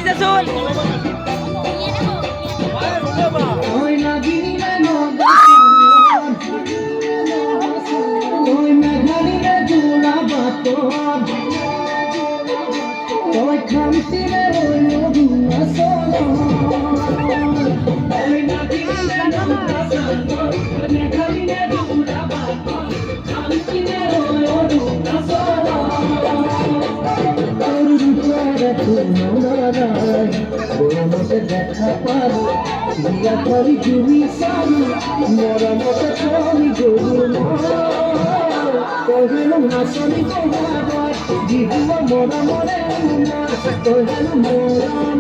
যাচোন ওই নাগিনে ওই মেঘালিনে জোড়া বাতর ওই খামসিনে ওই নদীনা সোনা ওই নাগিনে মেঘালিনে জোড়া বাতর খামসিনে ওই নদীনা সোনা তোর রূপের তুলনায় মরমতে দেখা পারো বিয়া করি জুড়ি সারি মরমতে করি গরুর কহিল নাচনি তোমার জীবন মরা মরে কহিল মোরা